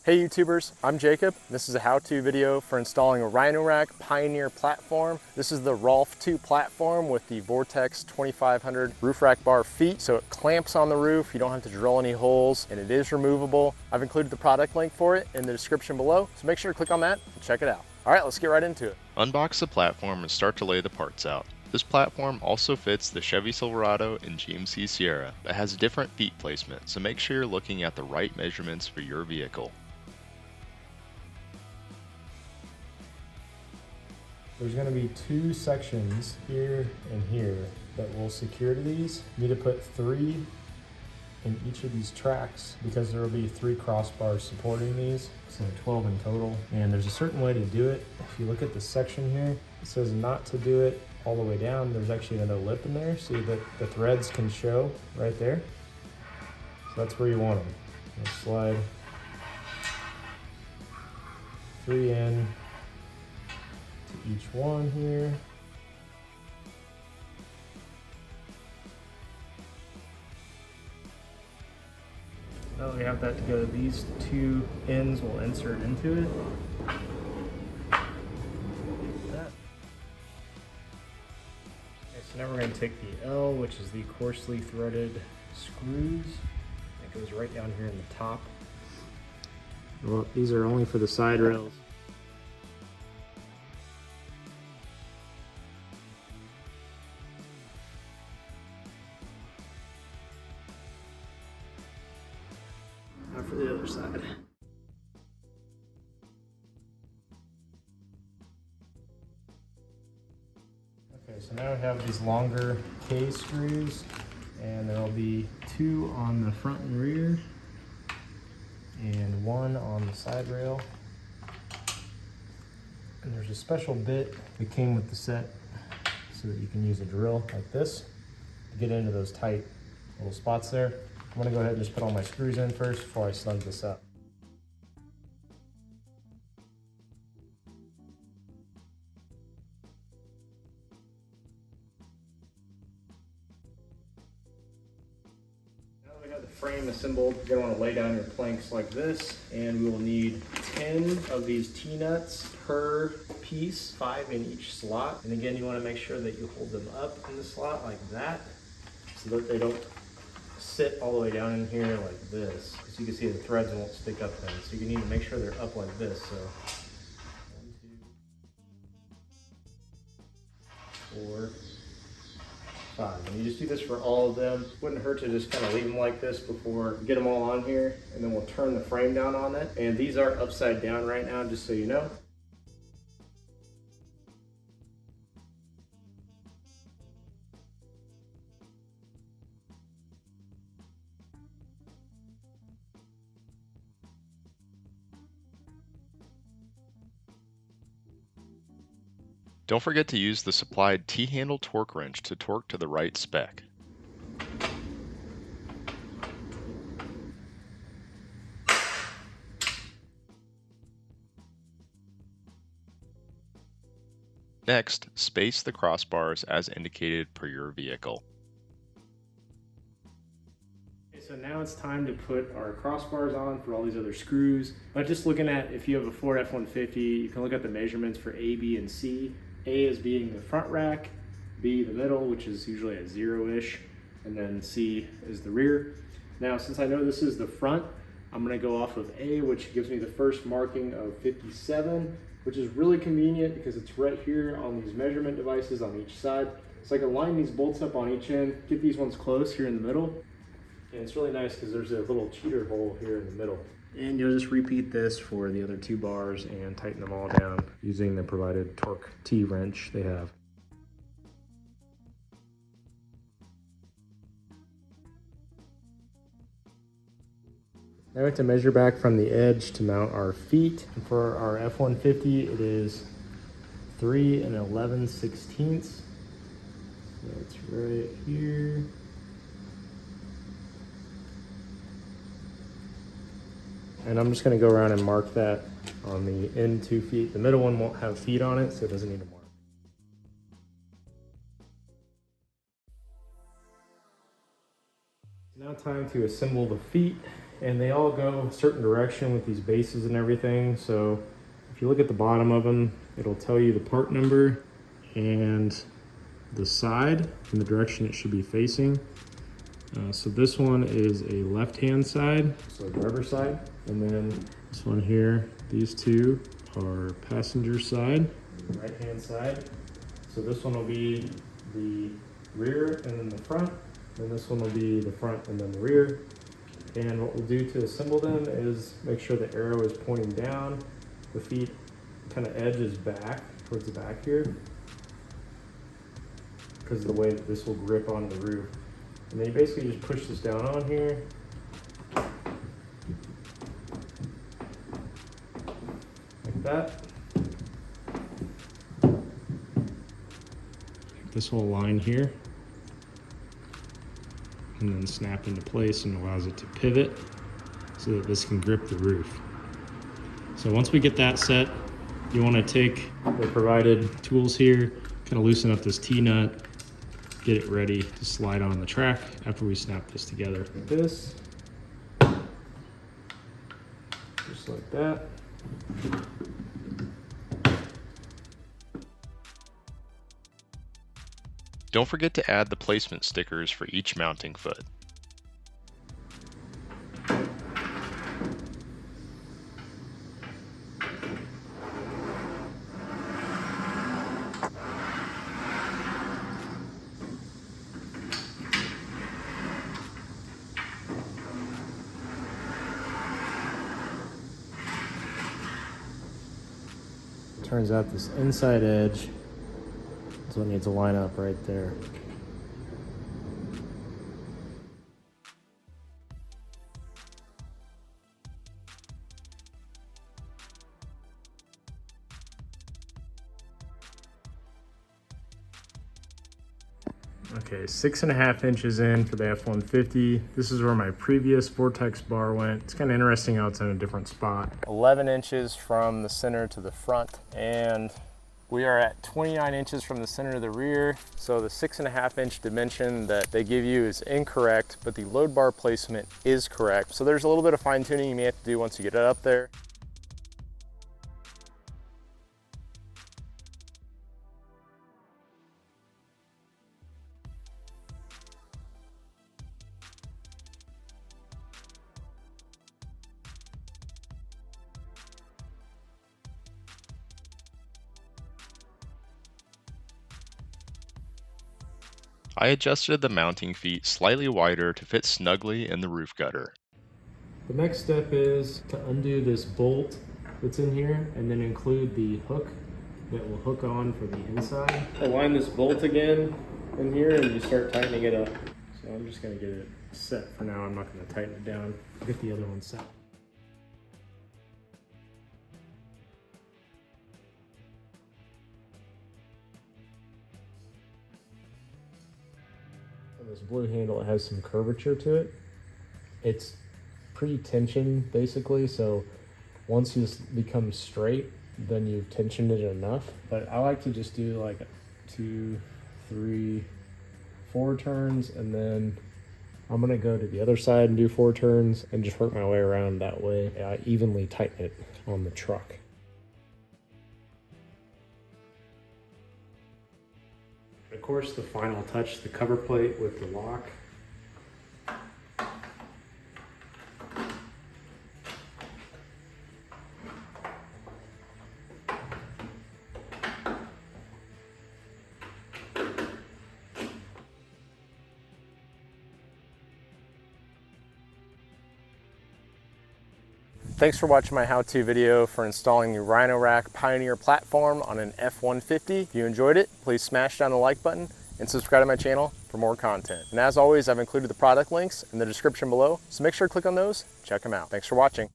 Hey YouTubers, I'm Jacob. This is a how-to video for installing a Rhino Rack Pioneer platform. This is the Rolf 2 platform with the Vortex 2500 roof rack bar feet. So it clamps on the roof, you don't have to drill any holes, and it is removable. I've included the product link for it in the description below, so make sure to click on that and check it out. All right, let's get right into it. Unbox the platform and start to lay the parts out. This platform also fits the Chevy Silverado and GMC Sierra, but has a different feet placement, so make sure you're looking at the right measurements for your vehicle. There's going to be two sections here and here that will secure to these. You need to put 3 in each of these tracks because there will be 3 crossbars supporting these. So 12 in total. And there's a certain way to do it. If you look at the section here, it says not to do it all the way down. There's actually another lip in there. See that the threads can show right there. So that's where you want them. You'll slide 3 in to each one here. Now that we have that together, these 2 ends will insert into it. Like that. Okay, so now we're going to take the L, which is the coarsely threaded screws. It goes right down here in the top. Well, these are only for the side rails. Now for the other side. Okay, so now we have these longer K screws, and there'll be 2 on the front and rear, and 1 on the side rail. And there's a special bit that came with the set so that you can use a drill like this to get into those tight little spots there. I'm gonna go ahead and just put all my screws in first before I snug this up. Now that we have the frame assembled, you're gonna wanna lay down your planks like this, and we will need 10 of these T-nuts per piece, 5 in each slot. And again, you wanna make sure that you hold them up in the slot like that so that they don't sit all the way down in here like this. As you can see, the threads won't stick up then. So you need to make sure they're up like this. So 1, 2, 4, 5. And you just do this for all of them. Wouldn't hurt to just kind of leave them like this before you get them all on here, and then we'll turn the frame down on it. And these are upside down right now, just so you know. Don't forget to use the supplied T-handle torque wrench to torque to the right spec. Next, space the crossbars as indicated per your vehicle. So now it's time to put our crossbars on for all these other screws. But just looking at, if you have a Ford F150, you can look at the measurements for A, B, and C. A is being the front rack, B the middle, which is usually at 0-ish, and then C is the rear. Now, since I know this is the front, I'm gonna go off of A, which gives me the first marking of 57, which is really convenient because it's right here on these measurement devices on each side. So I can line these bolts up on each end, get these ones close here in the middle. And it's really nice because there's a little cheater hole here in the middle. And you'll just repeat this for the other 2 bars and tighten them all down using the provided torque T-wrench they have. Now we have to measure back from the edge to mount our feet. And for our F-150, it is 3 11/16. So it's right here. And I'm just going to go around and mark that on the end 2 feet. The middle one won't have feet on it, so it doesn't need a mark. Now time to assemble the feet and they all go a certain direction with these bases and everything. So if you look at the bottom of them, it'll tell you the part number and the side and the direction it should be facing. So this one is a left-hand side, so driver side, and then this one here, these two are passenger side, right-hand side. So this one will be the rear and then the front, and this one will be the front and then the rear. And what we'll do to assemble them is make sure the arrow is pointing down, the feet kind of edges back towards the back here, because of the way that this will grip on the roof. And then you basically just push this down on here. Like that. This whole line here. And then snap into place and allows it to pivot so that this can grip the roof. So once we get that set, you want to take the provided tools here, kind of loosen up this T-nut, get it ready to slide on the track after we snap this together. Like this, just like that. Don't forget to add the placement stickers for each mounting foot. Turns out this inside edge is what needs to line up right there. Okay, 6.5 inches in for the F150. This is where my previous Vortex bar went. It's kind of interesting how it's in a different spot. 11 inches from the center to the front, and we are at 29 inches from the center to the rear. So the 6.5 inch dimension that they give you is incorrect, but the load bar placement is correct. So there's a little bit of fine tuning you may have to do once you get it up there. I adjusted the mounting feet slightly wider to fit snugly in the roof gutter. The next step is to undo this bolt that's in here and then include the hook that will hook on for the inside. Align this bolt again in here and you start tightening it up. So I'm just gonna get it set for now. I'm not gonna tighten it down. Get the other one set. This blue handle has some curvature to it. It's pre-tension basically, so once this becomes straight, then you've tensioned it enough. But I like to just do like 2, 3, 4 turns, and then I'm gonna go to the other side and do 4 turns and just work my way around that way. I evenly tighten it on the truck. Of course, the final touch, the cover plate with the lock. Thanks for watching my how-to video for installing the Rhino Rack Pioneer platform on an F150. If you enjoyed it, please smash down the like button and subscribe to my channel for more content. And as always, I've included the product links in the description below, so make sure to click on those, check them out. Thanks for watching.